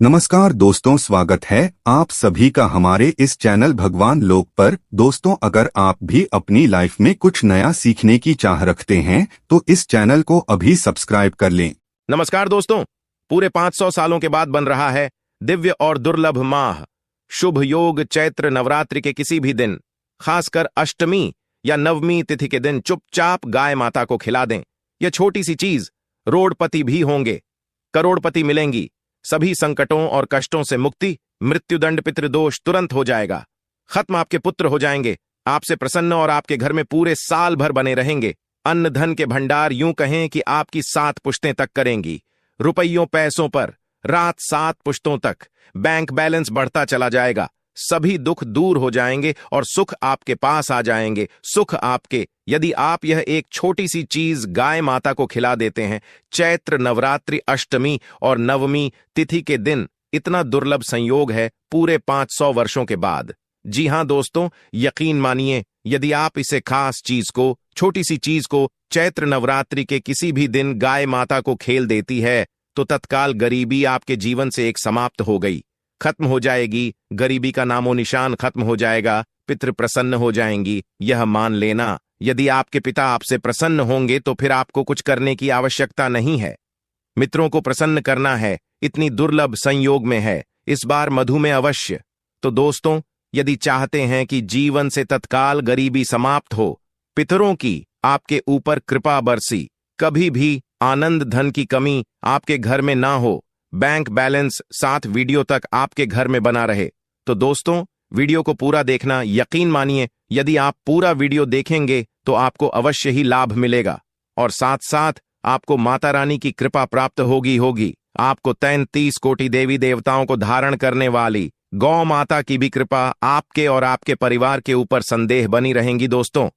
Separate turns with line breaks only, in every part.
नमस्कार दोस्तों, स्वागत है आप सभी का हमारे इस चैनल भगवान लोक पर। दोस्तों, अगर आप भी अपनी लाइफ में कुछ नया सीखने की चाह रखते हैं तो इस चैनल को अभी सब्सक्राइब कर लें।
नमस्कार दोस्तों, पूरे 500 सालों के बाद बन रहा है दिव्य और दुर्लभ माह शुभ योग चैत्र नवरात्रि के किसी भी दिन, खासकर अष्टमी या नवमी तिथि के दिन चुपचाप गाय माता को खिला दें। यह छोटी सी चीज रोडपति भी होंगे, करोड़पति मिलेंगी, सभी संकटों और कष्टों से मुक्ति, मृत्युदंड पितृदोष तुरंत हो जाएगा, खत्म, आपके पुत्र हो जाएंगे, आपसे प्रसन्न और आपके घर में पूरे साल भर बने रहेंगे। अन्न धन के भंडार यूं कहें कि आपकी 7 पुश्तें तक करेंगी। रुपयों पैसों पर रात 7 पुश्तों तक बैंक बैलेंस बढ़ता चला जाएगा, सभी दुख दूर हो जाएंगे और सुख आपके पास आ जाएंगे। सुख आपके, यदि आप यह एक छोटी सी चीज गाय माता को खिला देते हैं। चैत्र नवरात्रि अष्टमी और नवमी तिथि के दिन इतना दुर्लभ संयोग है पूरे 500 वर्षों के बाद। जी हां दोस्तों, यकीन मानिए, यदि आप इसे खास चीज को, छोटी सी चीज को चैत्र नवरात्रि के किसी भी दिन गाय माता को खेल देती है तो तत्काल गरीबी आपके जीवन से एक समाप्त हो गई, खत्म हो जाएगी। गरीबी का नामो निशान खत्म हो जाएगा, पितृ प्रसन्न हो जाएंगी। यह मान लेना, यदि आपके पिता आपसे प्रसन्न होंगे तो फिर आपको कुछ करने की आवश्यकता नहीं है। मित्रों को प्रसन्न करना है, इतनी दुर्लभ संयोग में है, इस बार मधु में अवश्य। तो दोस्तों, यदि चाहते हैं कि जीवन से तत्काल गरीबी समाप्त हो, पितरों की आपके ऊपर कृपा बरसी, कभी भी आनंद धन की कमी आपके घर में ना हो, बैंक बैलेंस 7 वीडियो तक आपके घर में बना रहे, तो दोस्तों वीडियो को पूरा देखना। यकीन मानिए, यदि आप पूरा वीडियो देखेंगे तो आपको अवश्य ही लाभ मिलेगा और साथ साथ आपको माता रानी की कृपा प्राप्त होगी। आपको 33 कोटि देवी देवताओं को धारण करने वाली गौ माता की भी कृपा आपके और आपके परिवार के ऊपर संदेह बनी रहेंगी। दोस्तों,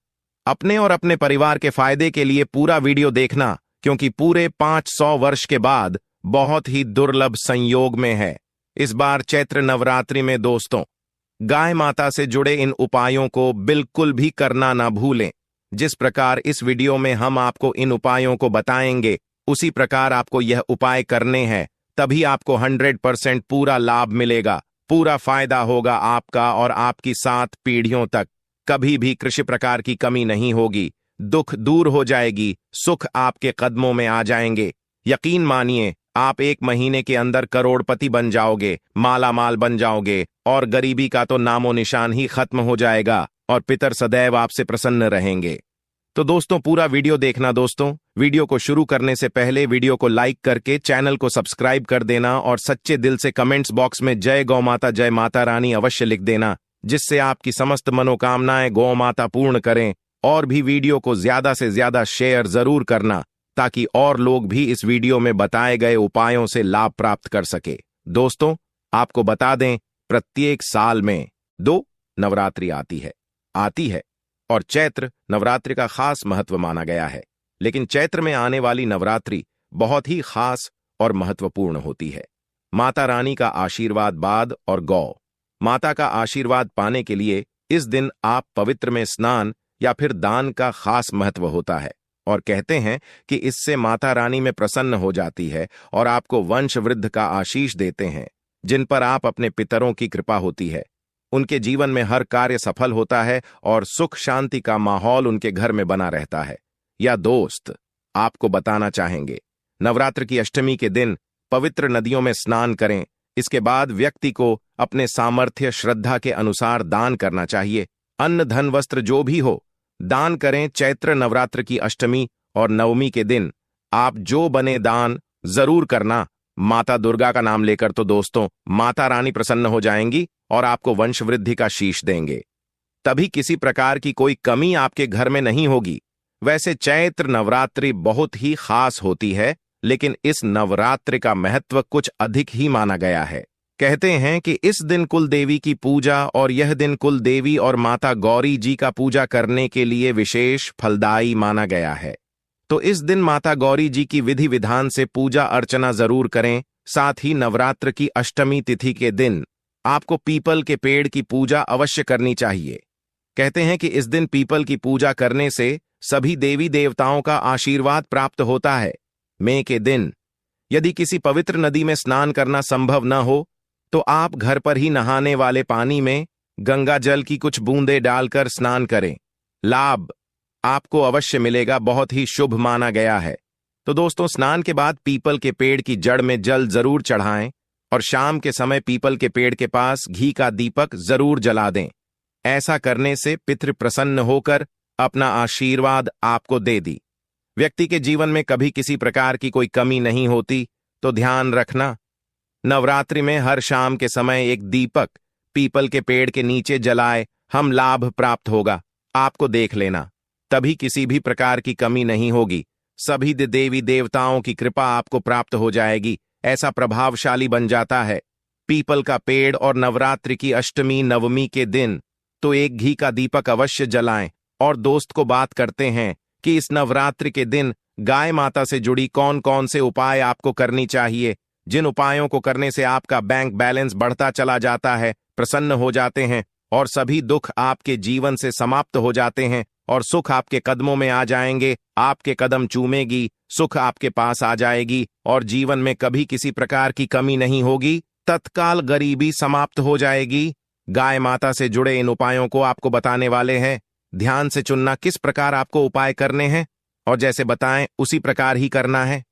अपने और अपने परिवार के फायदे के लिए पूरा वीडियो देखना, क्योंकि पूरे 500 वर्ष के बाद बहुत ही दुर्लभ संयोग में है इस बार चैत्र नवरात्रि में। दोस्तों, गाय माता से जुड़े इन उपायों को बिल्कुल भी करना ना भूलें। जिस प्रकार इस वीडियो में हम आपको इन उपायों को बताएंगे, उसी प्रकार आपको यह उपाय करने हैं, तभी आपको 100% पूरा लाभ मिलेगा, पूरा फायदा होगा आपका और आपकी 7 पीढ़ियों तक। कभी भी कृषि प्रकार की कमी नहीं होगी, दुख दूर हो जाएगी, सुख आपके कदमों में आ जाएंगे। यकीन मानिए, आप 1 महीने के अंदर करोड़पति बन जाओगे, माला माल बन जाओगे और गरीबी का तो नामो निशान ही खत्म हो जाएगा और पितर सदैव आपसे प्रसन्न रहेंगे। तो दोस्तों, पूरा वीडियो देखना। दोस्तों, वीडियो को शुरू करने से पहले वीडियो को लाइक करके चैनल को सब्सक्राइब कर देना और सच्चे दिल से कमेंट्स बॉक्स में जय गौ माता, जय माता रानी अवश्य लिख देना, जिससे आपकी समस्त मनोकामनाएं गौ माता पूर्ण करें। और भी वीडियो को ज्यादा से ज्यादा शेयर जरूर करना, ताकि और लोग भी इस वीडियो में बताए गए उपायों से लाभ प्राप्त कर सके। दोस्तों, आपको बता दें, प्रत्येक साल में 2 नवरात्रि आती है और चैत्र नवरात्रि का खास महत्व माना गया है। लेकिन चैत्र में आने वाली नवरात्रि बहुत ही खास और महत्वपूर्ण होती है। माता रानी का आशीर्वाद बाद और गौ माता का आशीर्वाद पाने के लिए इस दिन आप पवित्र में स्नान या फिर दान का खास महत्व होता है और कहते हैं कि इससे माता रानी में प्रसन्न हो जाती है और आपको वंश वृद्ध का आशीष देते हैं, जिन पर आप अपने पितरों की कृपा होती है। उनके जीवन में हर कार्य सफल होता है और सुख शांति का माहौल उनके घर में बना रहता है। या दोस्त, आपको बताना चाहेंगे, नवरात्र की अष्टमी के दिन पवित्र नदियों में स्नान करें। इसके बाद व्यक्ति को अपने सामर्थ्य श्रद्धा के अनुसार दान करना चाहिए। अन्न धन वस्त्र जो भी हो, दान करें। चैत्र नवरात्र की अष्टमी और नवमी के दिन आप जो बने दान जरूर करना, माता दुर्गा का नाम लेकर। तो दोस्तों, माता रानी प्रसन्न हो जाएंगी और आपको वंश वृद्धि का शीश देंगे, तभी किसी प्रकार की कोई कमी आपके घर में नहीं होगी। वैसे चैत्र नवरात्रि बहुत ही खास होती है, लेकिन इस नवरात्रि का महत्व कुछ अधिक ही माना गया है। कहते हैं कि इस दिन कुल देवी की पूजा और यह दिन कुल देवी और माता गौरी जी का पूजा करने के लिए विशेष फलदायी माना गया है। तो इस दिन माता गौरी जी की विधि विधान से पूजा अर्चना जरूर करें। साथ ही नवरात्र की अष्टमी तिथि के दिन आपको पीपल के पेड़ की पूजा अवश्य करनी चाहिए। कहते हैं कि इस दिन पीपल की पूजा करने से सभी देवी देवताओं का आशीर्वाद प्राप्त होता है। मई के दिन यदि किसी पवित्र नदी में स्नान करना संभव न हो तो आप घर पर ही नहाने वाले पानी में गंगा जल की कुछ बूंदें डालकर स्नान करें। लाभ आपको अवश्य मिलेगा, बहुत ही शुभ माना गया है। तो दोस्तों, स्नान के बाद पीपल के पेड़ की जड़ में जल जरूर चढ़ाएं और शाम के समय पीपल के पेड़ के पास घी का दीपक जरूर जला दें। ऐसा करने से पितृ प्रसन्न होकर अपना आशीर्वाद आपको दे दी। व्यक्ति के जीवन में कभी किसी प्रकार की कोई कमी नहीं होती, तो ध्यान रखना, नवरात्रि में हर शाम के समय एक दीपक पीपल के पेड़ के नीचे जलाए, हम लाभ प्राप्त होगा। आपको देख लेना, तभी किसी भी प्रकार की कमी नहीं होगी। सभी देवी देवताओं की कृपा आपको प्राप्त हो जाएगी। ऐसा प्रभावशाली बन जाता है। पीपल का पेड़ और नवरात्रि की अष्टमी नवमी के दिन तो एक घी का दीपक अवश्य जलाएं। और दोस्त को बात करते हैं कि इस नवरात्रि के दिन गाय माता से जुड़ी कौन कौन से उपाय आपको करनी चाहिए, जिन उपायों को करने से आपका बैंक बैलेंस बढ़ता चला जाता है, प्रसन्न हो जाते हैं और सभी दुख आपके जीवन से समाप्त हो जाते हैं और सुख आपके कदमों में आ जाएंगे। आपके कदम चूमेगी, सुख आपके पास आ जाएगी और जीवन में कभी किसी प्रकार की कमी नहीं होगी। तत्काल गरीबी समाप्त हो जाएगी। गाय माता से जुड़े इन उपायों को आपको बताने वाले हैं। ध्यान से चुनना किस प्रकार आपको उपाय करने हैं और जैसे बताएं उसी प्रकार ही करना है।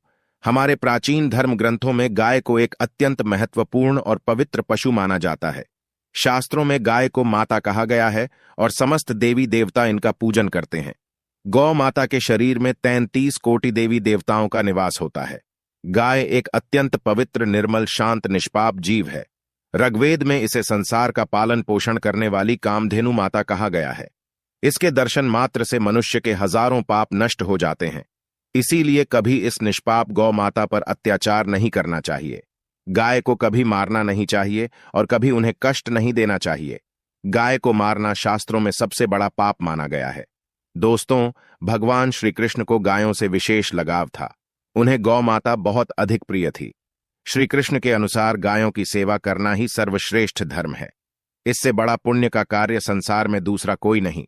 हमारे प्राचीन धर्म ग्रंथों में गाय को एक अत्यंत महत्वपूर्ण और पवित्र पशु माना जाता है। शास्त्रों में गाय को माता कहा गया है और समस्त देवी देवता इनका पूजन करते हैं। गौ माता के शरीर में 33 कोटि देवी देवताओं का निवास होता है। गाय एक अत्यंत पवित्र, निर्मल, शांत, निष्पाप जीव है। ऋग्वेद में इसे संसार का पालन पोषण करने वाली कामधेनु माता कहा गया है। इसके दर्शन मात्र से मनुष्य के हजारों पाप नष्ट हो जाते हैं। इसीलिए कभी इस निष्पाप गौ माता पर अत्याचार नहीं करना चाहिए। गाय को कभी मारना नहीं चाहिए और कभी उन्हें कष्ट नहीं देना चाहिए। गाय को मारना शास्त्रों में सबसे बड़ा पाप माना गया है। दोस्तों, भगवान श्री कृष्ण को गायों से विशेष लगाव था। उन्हें गौ माता बहुत अधिक प्रिय थी। श्री कृष्ण के अनुसार गायों की सेवा करना ही सर्वश्रेष्ठ धर्म है। इससे बड़ा पुण्य का कार्य संसार में दूसरा कोई नहीं।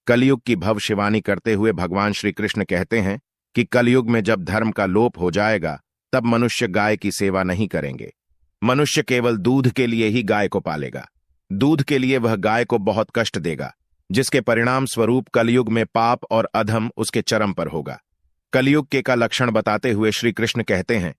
कलयुग की भविष्यवाणी करते हुए भगवान श्री कृष्ण कहते हैं कि कलयुग में जब धर्म का लोप हो जाएगा तब मनुष्य गाय की सेवा नहीं करेंगे। मनुष्य केवल दूध के लिए ही गाय को पालेगा। दूध के लिए वह गाय को बहुत कष्ट देगा, जिसके परिणाम स्वरूप कलयुग में पाप और अधम उसके चरम पर होगा। कलयुग के का लक्षण बताते हुए श्री कृष्ण कहते हैं,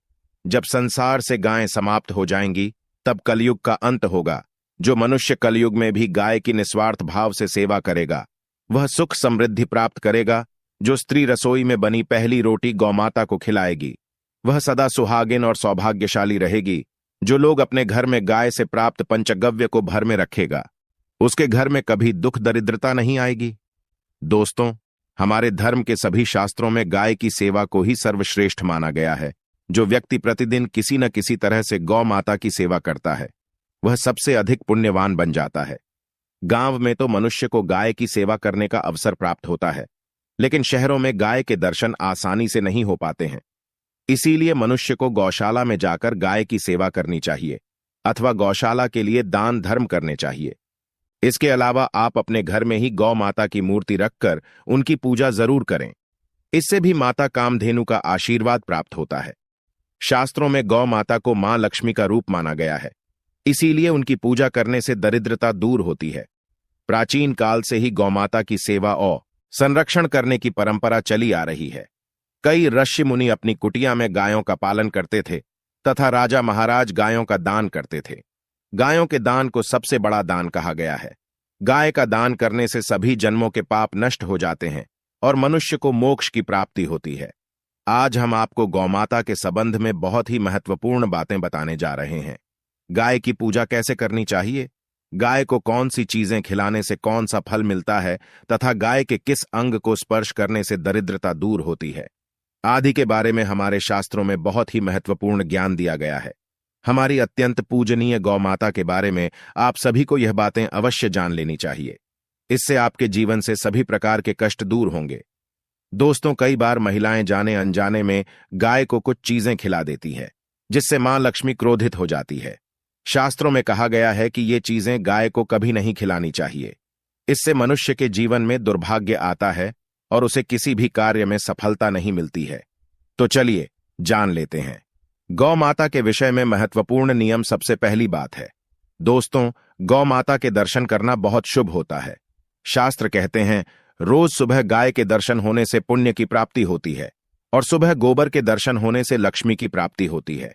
जब संसार से गायें समाप्त हो जाएंगी तब कलयुग का अंत होगा। जो मनुष्य कलयुग में भी गाय की निस्वार्थ भाव से सेवा करेगा वह सुख समृद्धि प्राप्त करेगा। जो स्त्री रसोई में बनी पहली रोटी गौमाता को खिलाएगी वह सदा सुहागिन और सौभाग्यशाली रहेगी। जो लोग अपने घर में गाय से प्राप्त पंचगव्य को भर में रखेगा उसके घर में कभी दुख दरिद्रता नहीं आएगी। दोस्तों, हमारे धर्म के सभी शास्त्रों में गाय की सेवा को ही सर्वश्रेष्ठ माना गया है। जो व्यक्ति प्रतिदिन किसी न किसी तरह से गौ माता की सेवा करता है वह सबसे अधिक पुण्यवान बन जाता है। गांव में तो मनुष्य को गाय की सेवा करने का अवसर प्राप्त होता है, लेकिन शहरों में गाय के दर्शन आसानी से नहीं हो पाते हैं। इसीलिए मनुष्य को गौशाला में जाकर गाय की सेवा करनी चाहिए अथवा गौशाला के लिए दान धर्म करने चाहिए। इसके अलावा आप अपने घर में ही गौ माता की मूर्ति रखकर उनकी पूजा जरूर करें। इससे भी माता कामधेनु का आशीर्वाद प्राप्त होता है। शास्त्रों में गौ माता को मां लक्ष्मी का रूप माना गया है। इसीलिए उनकी पूजा करने से दरिद्रता दूर होती है। प्राचीन काल से ही गौमाता की सेवा और संरक्षण करने की परंपरा चली आ रही है। कई ऋषि मुनि अपनी कुटिया में गायों का पालन करते थे तथा राजा महाराज गायों का दान करते थे। गायों के दान को सबसे बड़ा दान कहा गया है। गाय का दान करने से सभी जन्मों के पाप नष्ट हो जाते हैं और मनुष्य को मोक्ष की प्राप्ति होती है। आज हम आपको गौमाता के संबंध में बहुत ही महत्वपूर्ण बातें बताने जा रहे हैं। गाय की पूजा कैसे करनी चाहिए, गाय को कौन सी चीजें खिलाने से कौन सा फल मिलता है तथा गाय के किस अंग को स्पर्श करने से दरिद्रता दूर होती है आदि के बारे में हमारे शास्त्रों में बहुत ही महत्वपूर्ण ज्ञान दिया गया है। हमारी अत्यंत पूजनीय गौ माता के बारे में आप सभी को यह बातें अवश्य जान लेनी चाहिए। इससे आपके जीवन से सभी प्रकार के कष्ट दूर होंगे। दोस्तों, कई बार महिलाएं जाने अनजाने में गाय को कुछ चीजें खिला देती है जिससे मां लक्ष्मी क्रोधित हो जाती है। शास्त्रों में कहा गया है कि ये चीजें गाय को कभी नहीं खिलानी चाहिए। इससे मनुष्य के जीवन में दुर्भाग्य आता है और उसे किसी भी कार्य में सफलता नहीं मिलती है। तो चलिए जान लेते हैं गौ माता के विषय में महत्वपूर्ण नियम सबसे पहली बात है। दोस्तों, गौ माता के दर्शन करना बहुत शुभ होता है। शास्त्र कहते हैं, रोज सुबह गाय के दर्शन होने से पुण्य की प्राप्ति होती है और सुबह गोबर के दर्शन होने से लक्ष्मी की प्राप्ति होती है।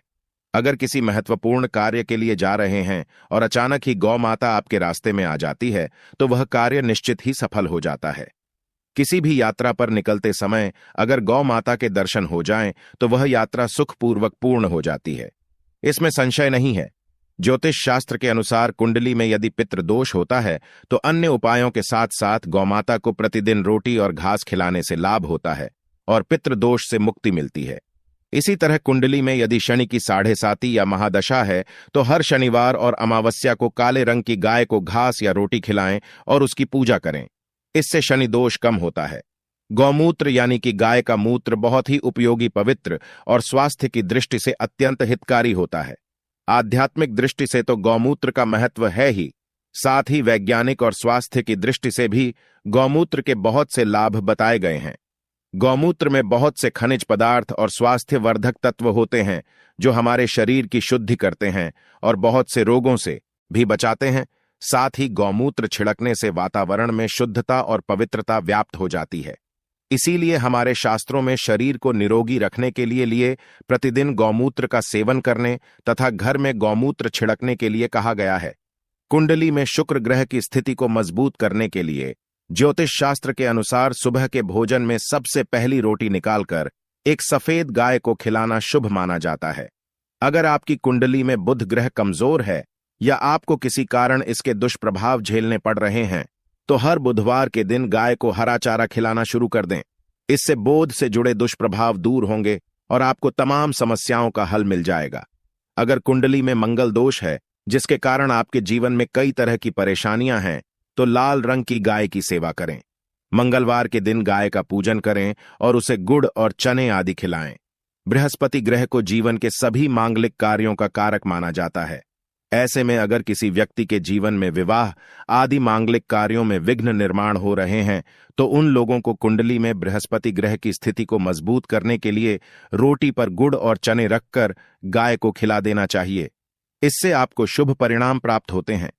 अगर किसी महत्वपूर्ण कार्य के लिए जा रहे हैं और अचानक ही गौ माता आपके रास्ते में आ जाती है तो वह कार्य निश्चित ही सफल हो जाता है। किसी भी यात्रा पर निकलते समय अगर गौ माता के दर्शन हो जाएं तो वह यात्रा सुखपूर्वक पूर्ण हो जाती है, इसमें संशय नहीं है। ज्योतिष शास्त्र के अनुसार कुंडली में यदि पितृदोष होता है तो अन्य उपायों के साथ साथ गौमाता को प्रतिदिन रोटी और घास खिलाने से लाभ होता है और पितृदोष से मुक्ति मिलती है। इसी तरह कुंडली में यदि शनि की 7.5 या महादशा है तो हर शनिवार और अमावस्या को काले रंग की गाय को घास या रोटी खिलाएं और उसकी पूजा करें। इससे शनि दोष कम होता है। गौमूत्र यानी कि गाय का मूत्र बहुत ही उपयोगी, पवित्र और स्वास्थ्य की दृष्टि से अत्यंत हितकारी होता है। आध्यात्मिक दृष्टि से तो गौमूत्र का महत्व है ही, साथ ही वैज्ञानिक और स्वास्थ्य की दृष्टि से भी गौमूत्र के बहुत से लाभ बताए गए हैं। गौमूत्र में बहुत से खनिज पदार्थ और स्वास्थ्य वर्धक तत्व होते हैं जो हमारे शरीर की शुद्धि करते हैं और बहुत से रोगों से भी बचाते हैं। साथ ही गौमूत्र छिड़कने से वातावरण में शुद्धता और पवित्रता व्याप्त हो जाती है। इसीलिए हमारे शास्त्रों में शरीर को निरोगी रखने के लिए प्रतिदिन गौमूत्र का सेवन करने तथा घर में गौमूत्र छिड़कने के लिए कहा गया है। कुंडली में शुक्र ग्रह की स्थिति को मजबूत करने के लिए ज्योतिष शास्त्र के अनुसार सुबह के भोजन में सबसे पहली रोटी निकालकर एक सफेद गाय को खिलाना शुभ माना जाता है। अगर आपकी कुंडली में बुध ग्रह कमजोर है या आपको किसी कारण इसके दुष्प्रभाव झेलने पड़ रहे हैं तो हर बुधवार के दिन गाय को हरा चारा खिलाना शुरू कर दें। इससे बोध से जुड़े दुष्प्रभाव दूर होंगे और आपको तमाम समस्याओं का हल मिल जाएगा। अगर कुंडली में मंगल दोष है जिसके कारण आपके जीवन में कई तरह की परेशानियां हैं तो लाल रंग की गाय की सेवा करें। मंगलवार के दिन गाय का पूजन करें और उसे गुड़ और चने आदि खिलाएं। बृहस्पति ग्रह को जीवन के सभी मांगलिक कार्यों का कारक माना जाता है। ऐसे में अगर किसी व्यक्ति के जीवन में विवाह आदि मांगलिक कार्यों में विघ्न निर्माण हो रहे हैं तो उन लोगों को कुंडली में बृहस्पति ग्रह की स्थिति को मजबूत करने के लिए रोटी पर गुड़ और चने रखकर गाय को खिला देना चाहिए। इससे आपको शुभ परिणाम प्राप्त होते हैं।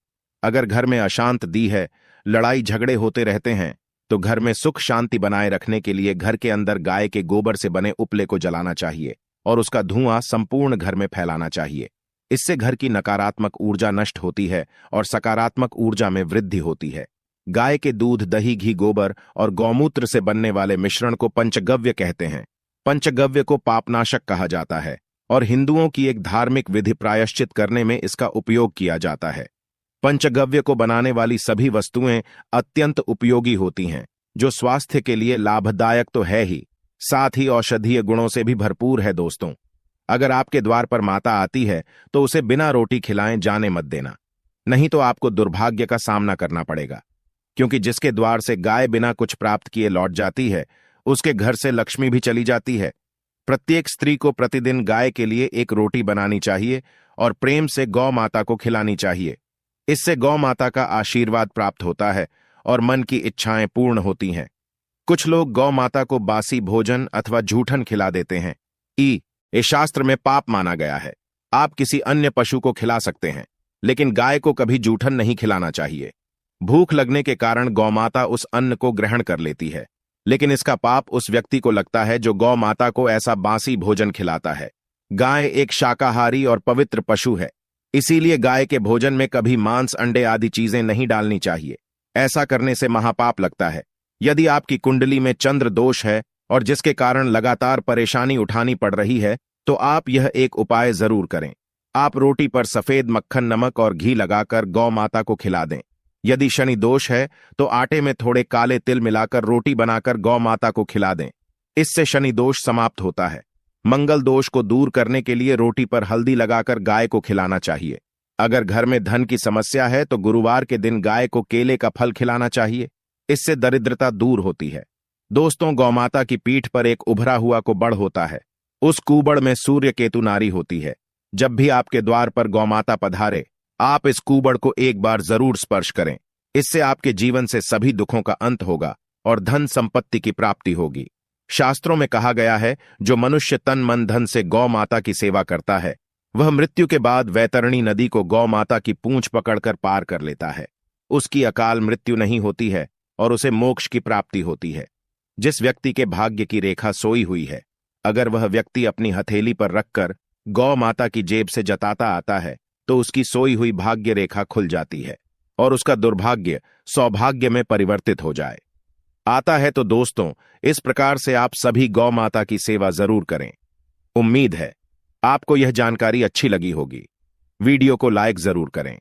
अगर घर में अशांत दी है, लड़ाई झगड़े होते रहते हैं तो घर में सुख शांति बनाए रखने के लिए घर के अंदर गाय के गोबर से बने उपले को जलाना चाहिए और उसका धुआं संपूर्ण घर में फैलाना चाहिए। इससे घर की नकारात्मक ऊर्जा नष्ट होती है और सकारात्मक ऊर्जा में वृद्धि होती है। गाय के दूध, दही, घी, गोबर और गौमूत्र से बनने वाले मिश्रण को पंचगव्य कहते हैं। पंचगव्य को पापनाशक कहा जाता है और हिंदुओं की एक धार्मिक विधि प्रायश्चित करने में इसका उपयोग किया जाता है। पंचगव्य को बनाने वाली सभी वस्तुएं अत्यंत उपयोगी होती हैं, जो स्वास्थ्य के लिए लाभदायक तो है ही, साथ ही औषधीय गुणों से भी भरपूर है। दोस्तों, अगर आपके द्वार पर माता आती है तो उसे बिना रोटी खिलाएं जाने मत देना, नहीं तो आपको दुर्भाग्य का सामना करना पड़ेगा। क्योंकि जिसके द्वार से गाय बिना कुछ प्राप्त किए लौट जाती है उसके घर से लक्ष्मी भी चली जाती है। प्रत्येक स्त्री को प्रतिदिन गाय के लिए एक रोटी बनानी चाहिए और प्रेम से गौ माता को खिलानी चाहिए। इससे गौ माता का आशीर्वाद प्राप्त होता है और मन की इच्छाएं पूर्ण होती हैं। कुछ लोग गौ माता को बासी भोजन अथवा जूठन खिला देते हैं। ये शास्त्र में पाप माना गया है। आप किसी अन्य पशु को खिला सकते हैं लेकिन गाय को कभी जूठन नहीं खिलाना चाहिए। भूख लगने के कारण गौमाता उस अन्न को ग्रहण कर लेती है, लेकिन इसका पाप उस व्यक्ति को लगता है जो गौ माता को ऐसा बासी भोजन खिलाता है। गाय एक शाकाहारी और पवित्र पशु है, इसीलिए गाय के भोजन में कभी मांस, अंडे आदि चीजें नहीं डालनी चाहिए। ऐसा करने से महापाप लगता है। यदि आपकी कुंडली में चंद्र दोष है और जिसके कारण लगातार परेशानी उठानी पड़ रही है तो आप यह एक उपाय जरूर करें। आप रोटी पर सफेद मक्खन, नमक और घी लगाकर गौ माता को खिला दें। यदि शनि दोष है तो आटे में थोड़े काले तिल मिलाकर रोटी बनाकर गौ माता को खिला दें। इससे शनि दोष समाप्त होता है। मंगल दोष को दूर करने के लिए रोटी पर हल्दी लगाकर गाय को खिलाना चाहिए। अगर घर में धन की समस्या है तो गुरुवार के दिन गाय को केले का फल खिलाना चाहिए। इससे दरिद्रता दूर होती है। दोस्तों, गौमाता की पीठ पर एक उभरा हुआ कुबड़ होता है। उस कुबड़ में सूर्य केतु नारी होती है। जब भी आपके द्वार पर गौमाता पधारे, आप इस कुबड़ को एक बार जरूर स्पर्श करें। इससे आपके जीवन से सभी दुखों का अंत होगा और धन संपत्ति की प्राप्ति होगी। शास्त्रों में कहा गया है, जो मनुष्य तन मन धन से गौ माता की सेवा करता है, वह मृत्यु के बाद वैतरणी नदी को गौ माता की पूंछ पकड़कर पार कर लेता है। उसकी अकाल मृत्यु नहीं होती है और उसे मोक्ष की प्राप्ति होती है। जिस व्यक्ति के भाग्य की रेखा सोई हुई है, अगर वह व्यक्ति अपनी हथेली पर रखकर गौ माता की जेब से जताता आता है, तो उसकी सोई हुई भाग्य रेखा खुल जाती है और उसका दुर्भाग्य सौभाग्य में परिवर्तित हो जाए आता है। तो दोस्तों, इस प्रकार से आप सभी गौ माता की सेवा जरूर करें। उम्मीद है आपको यह जानकारी अच्छी लगी होगी। वीडियो को लाइक जरूर करें।